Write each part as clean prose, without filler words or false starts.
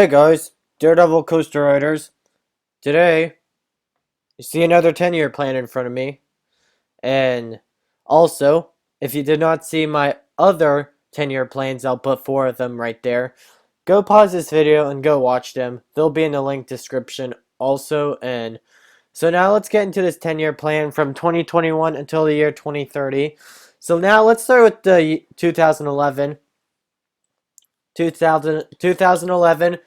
Hey guys, Daredevil Coaster Riders. Today, you see another 10-year plan in front of me. And also, if you did not see my other 10-year plans, I'll put 4 of them right there. Go pause this video and go watch them. They'll be in the link description also. And so now let's get into this 10-year plan from 2021 until the year 2030. So now let's start with the 2011. 2011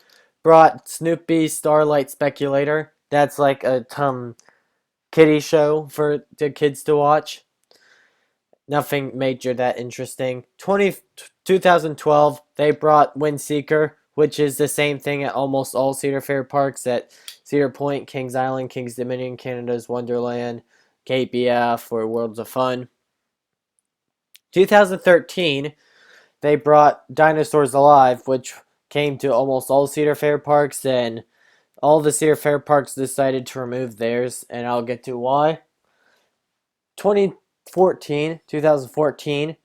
brought Snoopy Starlight Speculator. That's like a kiddie show for the kids to watch. Nothing major that interesting. 2012 they brought Windseeker, which is the same thing at almost all Cedar Fair parks at Cedar Point, Kings Island, Kings Dominion, Canada's Wonderland, KBF, or Worlds of Fun. 2013 they brought Dinosaurs Alive, which came to almost all Cedar Fair parks, and all the Cedar Fair parks decided to remove theirs, and I'll get to why. 2014,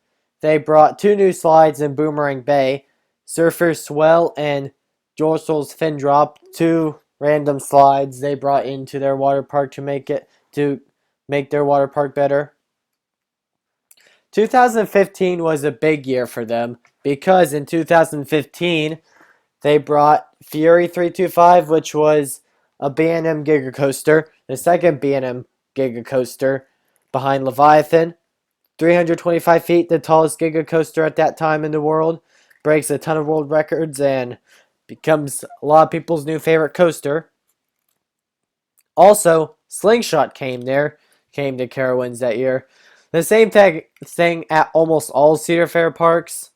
they brought 2 new slides in Boomerang Bay, Surfer's Swell and Dorsal's Fin Drop, 2 random slides they brought into their water park to make their water park better. 2015 was a big year for them because in 2015 they brought Fury 325, which was a B&M Giga Coaster, the second B&M Giga Coaster behind Leviathan. 325 feet, the tallest Giga Coaster at that time in the world, breaks a ton of world records and becomes a lot of people's new favorite coaster. Also, Slingshot came to Carowinds that year. The same thing at almost all Cedar Fair parks.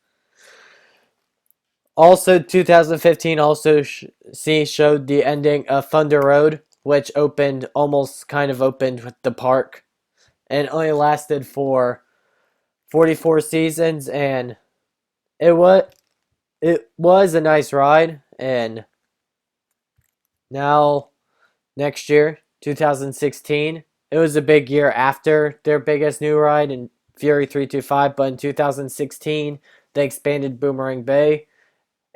Also, 2015 also showed the ending of Thunder Road, which opened with the park, and only lasted for 44 seasons, and it was a nice ride. And now next year, 2016. It was a big year after their biggest new ride in Fury 325, but in 2016 they expanded Boomerang Bay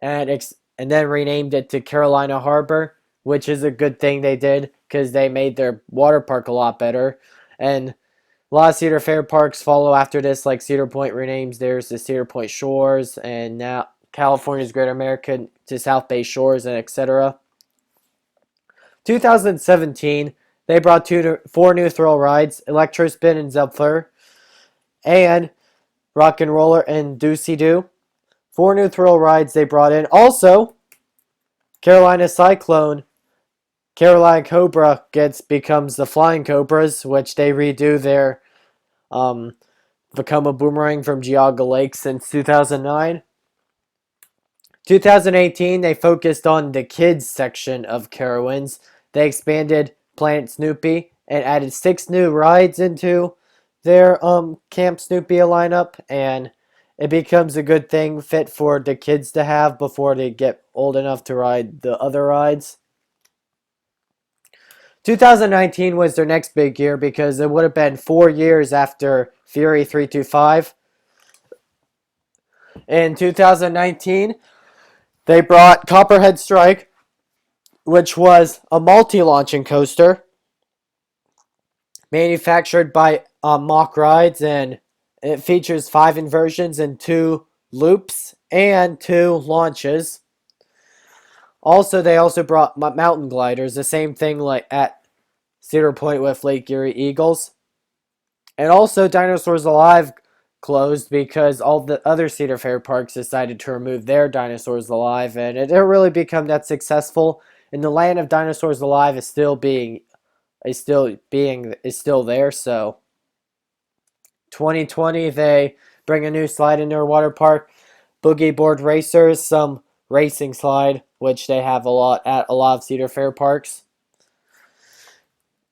and then renamed it to Carolina Harbor, which is a good thing they did because they made their water park a lot better. And a lot of Cedar Fair parks follow after this, like Cedar Point renames theirs to Cedar Point Shores, and now California's Great America to South Bay Shores, and etc. 2017, they brought 4 new thrill rides, Electrospin and Zephyr, and Rock and Roller and Doocy Doo. 4 new thrill rides they brought in. Also, Carolina Cyclone, Carolina Cobra becomes the Flying Cobras, which they redo their Become a Boomerang from Geauga Lake since 2009. 2018, they focused on the kids section of Carowinds. They expanded Planet Snoopy and added 6 new rides into their Camp Snoopy lineup, and it becomes a good thing fit for the kids to have before they get old enough to ride the other rides. 2019 was their next big year because it would have been 4 years after Fury 325. In 2019, they brought Copperhead Strike, which was a multi-launching coaster manufactured by Mock Rides, and it features 5 inversions and 2 loops and 2 launches. Also, they also brought Mountain Gliders, the same thing like at Cedar Point with Lake Erie Eagles. And also, Dinosaurs Alive closed because all the other Cedar Fair parks decided to remove their Dinosaurs Alive, and it didn't really become that successful. And the land of Dinosaurs Alive is still there. So 2020 they bring a new slide in their water park, Boogie Board Racers, some racing slide, which they have a lot at a lot of Cedar Fair parks.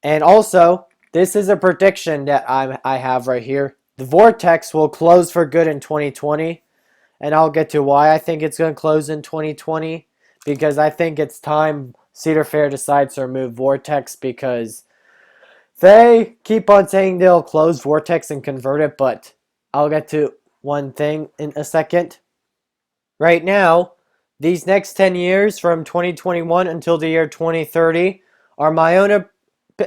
And also, this is a prediction that I have right here. The Vortex will close for good in 2020, and I'll get to why I think it's going to close in 2020, because I think it's time Cedar Fair decides to remove Vortex, because they keep on saying they'll close Vortex and convert it, but I'll get to one thing in a second. Right now, These next 10 years, from 2021 until the year 2030, are my own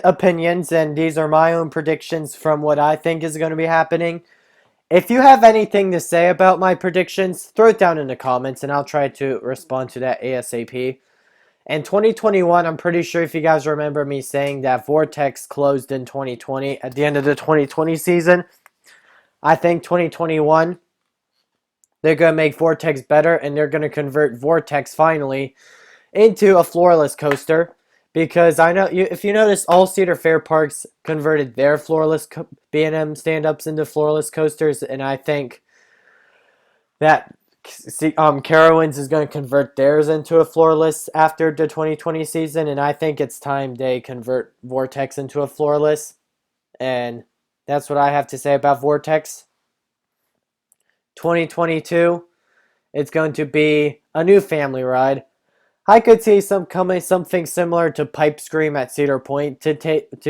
opinions, and these are my own predictions from what I think is going to be happening. If you have anything to say about my predictions, throw it down in the comments, and I'll try to respond to that ASAP. In 2021, I'm pretty sure if you guys remember me saying that Vortex closed in 2020 at the end of the 2020 season. I think 2021, they're going to make Vortex better, and they're going to convert Vortex finally into a floorless coaster. Because I know, if you notice, all Cedar Fair parks converted their floorless B&M stand-ups into floorless coasters, and I think that Carowinds is going to convert theirs into a floorless after the 2020 season, and I think it's time they convert Vortex into a floorless. And that's what I have to say about Vortex. 2022, it's going to be a new family ride. I could see something similar to Pipe Scream at Cedar Point to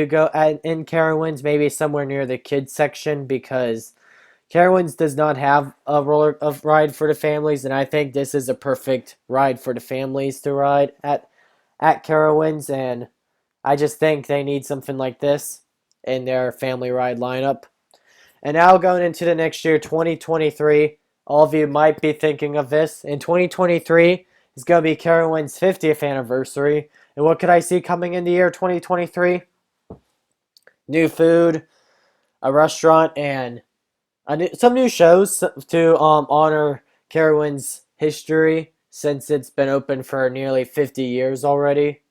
go in Carowinds, maybe somewhere near the kids section, because Carowinds does not have a ride for the families, and I think this is a perfect ride for the families to ride at Carowinds, and I just think they need something like this in their family ride lineup. And now going into the next year, 2023, all of you might be thinking of this. In 2023 is going to be Carowinds' 50th anniversary, and what could I see coming in the year 2023? New food, a restaurant, and some new shows to honor Carowinds' history, since it's been open for nearly 50 years already.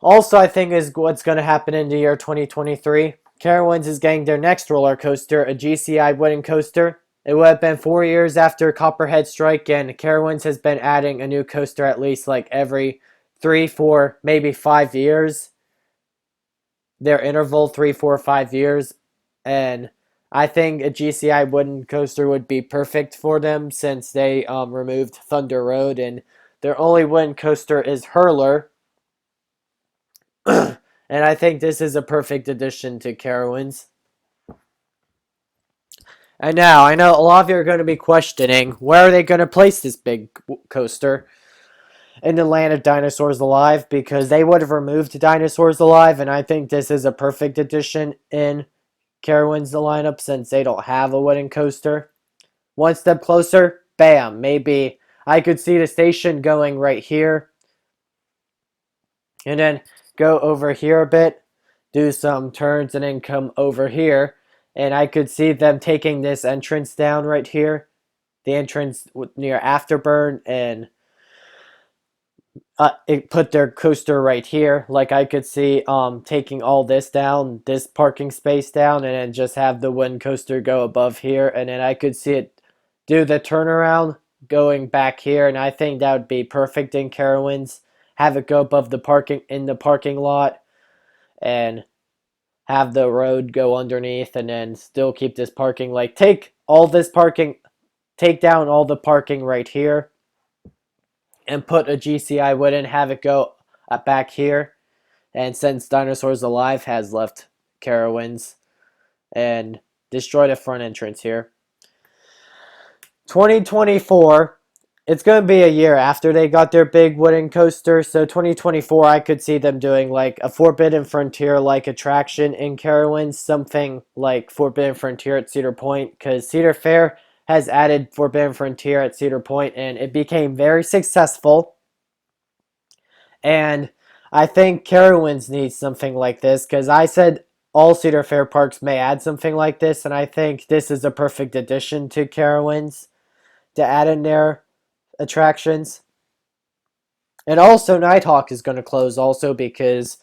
Also, I think is what's going to happen in the year 2023. Carowinds is getting their next roller coaster, a GCI wooden coaster. It would have been 4 years after Copperhead Strike, and Carowinds has been adding a new coaster at least like every 3, 4, maybe 5 years. Their interval, 3, 4, 5 years. And I think a GCI wooden coaster would be perfect for them, since they removed Thunder Road, and their only wooden coaster is Hurler. And I think this is a perfect addition to Carowinds. And now, I know a lot of you are going to be questioning, where are they going to place this big coaster in the land of Dinosaurs Alive? Because they would have removed Dinosaurs Alive, and I think this is a perfect addition in Carowinds the lineup, since they don't have a wooden coaster. One step closer, bam, maybe I could see the station going right here, and then go over here a bit, do some turns, and then come over here, and I could see them taking this entrance down right here, the entrance near Afterburn, and put their coaster right here. Like, I could see taking all this down, this parking space down, and then just have the wooden coaster go above here, and then I could see it do the turnaround going back here, and I think that would be perfect in Carowinds. Have it go above the parking lot, and have the road go underneath, and then still keep this parking. Like, take down all the parking right here, and put a GCI wooden, have it go back here. And since Dinosaurs Alive has left Carowinds, and destroy the front entrance here. 2024, it's going to be a year after they got their big wooden coaster, so 2024 I could see them doing like a Forbidden Frontier like attraction in Carowinds, something like Forbidden Frontier at Cedar Point, because Cedar Fair has added Forbidden Frontier at Cedar Point, and it became very successful. And I think Carowinds needs something like this, because I said all Cedar Fair parks may add something like this, and I think this is a perfect addition to Carowinds to add in their attractions. And also, Nighthawk is going to close also, because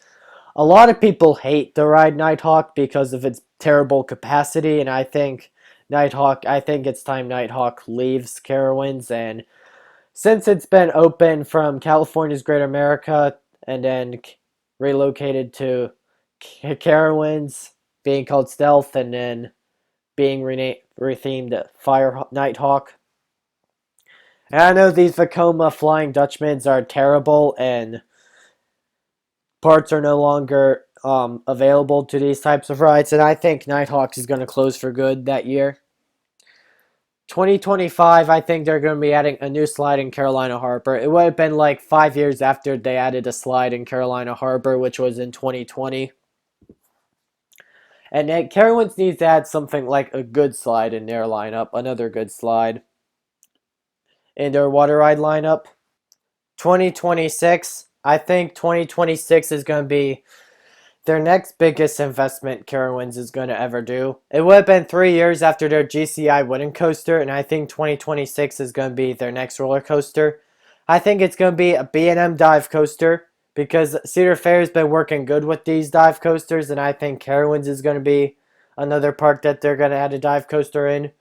a lot of people hate the ride Nighthawk because of its terrible capacity, and I think it's time Nighthawk leaves Carowinds. And since it's been open from California's Great America and then relocated to Carowinds, being called Stealth, and then being rethemed Fire Nighthawk. And I know these Vekoma Flying Dutchmans are terrible, and parts are no longer available to these types of rides, and I think Nighthawks is going to close for good that year. 2025, I think they're going to be adding a new slide in Carolina Harbor. It would have been like 5 years after they added a slide in Carolina Harbor, which was in 2020. And then Carowinds needs to add something like a good slide in their lineup, another good slide in their water ride lineup. 2026, I think 2026 is going to be their next biggest investment Carowinds is going to ever do. It would have been 3 years after their GCI wooden coaster, and I think 2026 is going to be their next roller coaster. I think it's going to be a B&M dive coaster because Cedar Fair has been working good with these dive coasters, and I think Carowinds is going to be another park that they're going to add a dive coaster in.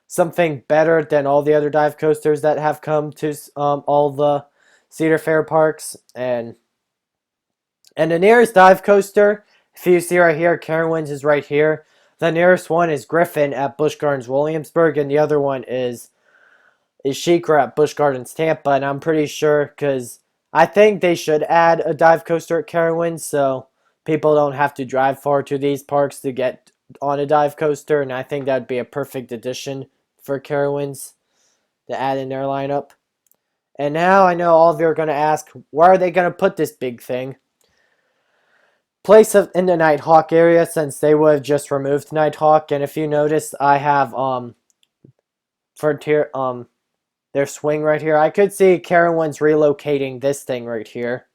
Something better than all the other dive coasters that have come to all the Cedar Fair parks. And the nearest dive coaster, if you see right here, Carowinds is right here. The nearest one is Griffin at Busch Gardens Williamsburg, and the other one is SheiKra at Busch Gardens Tampa. And I'm pretty sure because I think they should add a dive coaster at Carowinds so people don't have to drive far to these parks to get on a dive coaster. And I think that would be a perfect addition for Carowinds to add in their lineup. And now I know all of you are going to ask, where are they going to put this big thing? Place in the Nighthawk area, since they would have just removed Nighthawk. And if you notice, I have Frontier their swing right here. I could see Carowinds relocating this thing right here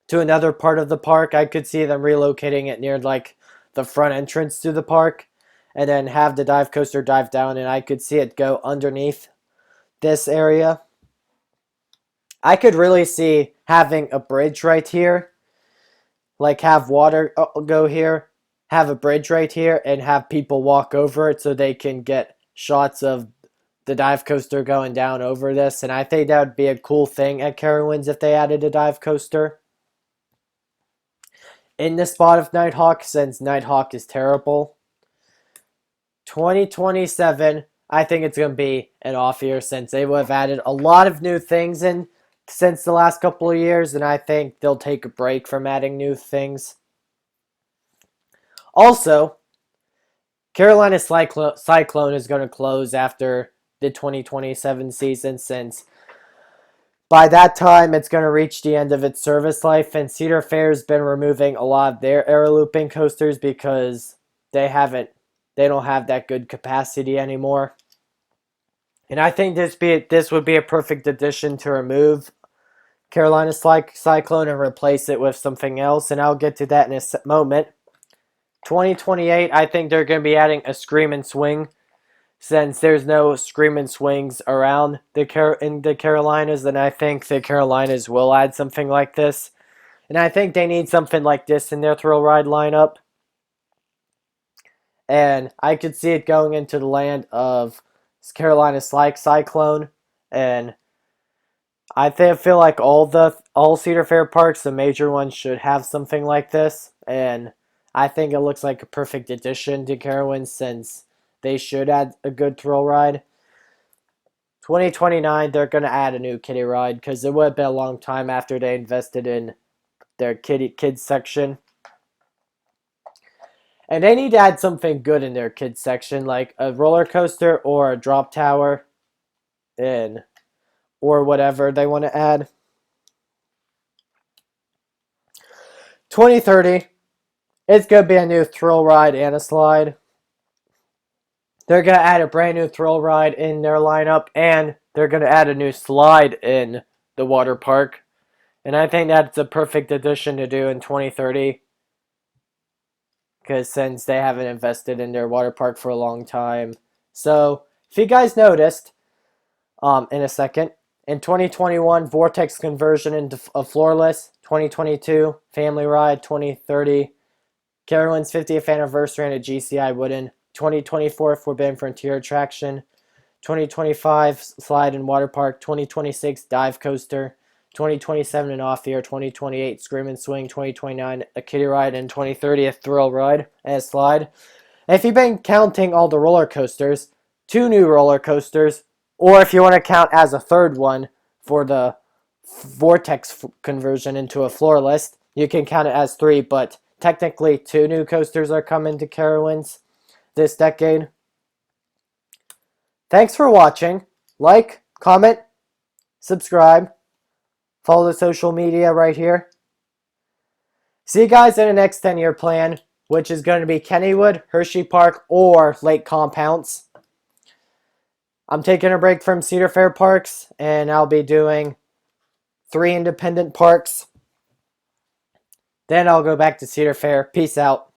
to another part of the park. I could see them relocating it near like the front entrance to the park, and then have the dive coaster dive down, and I could see it go underneath this area. I could really see having a bridge right here. Like have water go here, have a bridge right here, and have people walk over it so they can get shots of the dive coaster going down over this. And I think that would be a cool thing at Carowinds if they added a dive coaster in the spot of Nighthawk, since Nighthawk is terrible. 2027, I think it's going to be an off year since they would have added a lot of new things in since the last couple of years, and I think they'll take a break from adding new things. Also, Carolina Cyclone is going to close after the 2027 season, since by that time it's going to reach the end of its service life, and Cedar Fair's been removing a lot of their air looping coasters because they don't have that good capacity anymore. And I think this would be a perfect addition to remove Carolina Cyclone and replace it with something else, and I'll get to that in a moment. 2028, I think they're going to be adding a Scream and Swing, since there's no Scream and Swings around in the Carolinas, and I think the Carolinas will add something like this. And I think they need something like this in their thrill ride lineup. And I could see it going into the land of Carolina Cyclone, and I feel like all Cedar Fair parks, the major ones, should have something like this, and I think it looks like a perfect addition to Carowinds since they should add a good thrill ride. 2029, they're going to add a new kiddie ride because it would have been a long time after they invested in their kids section. And they need to add something good in their kids section, like a roller coaster or a drop tower, or whatever they want to add. 2030, it's going to be a new thrill ride and a slide. They're going to add a brand new thrill ride in their lineup, and they're going to add a new slide in the water park. And I think that's a perfect addition to do in 2030. Because since they haven't invested in their water park for a long time. So, if you guys noticed, in a second, in 2021, Vortex conversion into a floorless. 2022, family ride. 2030, Carowinds 50th anniversary and a GCI wooden. 2024, Forbidden Frontier attraction. 2025, slide and water park. 2026, dive coaster. 2027, an off year. 2028, Scream and Swing. 2029, a kiddie ride. And 2030, a thrill ride and a slide. And if you've been counting all the roller coasters, 2 new roller coasters, or if you want to count as a third one for the Vortex conversion into a floorless, you can count it as 3, but technically 2 new coasters are coming to Carowinds this decade. Thanks for watching. Like, comment, subscribe, follow the social media right here. See you guys in the next 10-year plan, which is going to be Kennywood, Hershey Park, or Lake Compounce. I'm taking a break from Cedar Fair parks, and I'll be doing 3 independent parks. Then I'll go back to Cedar Fair. Peace out.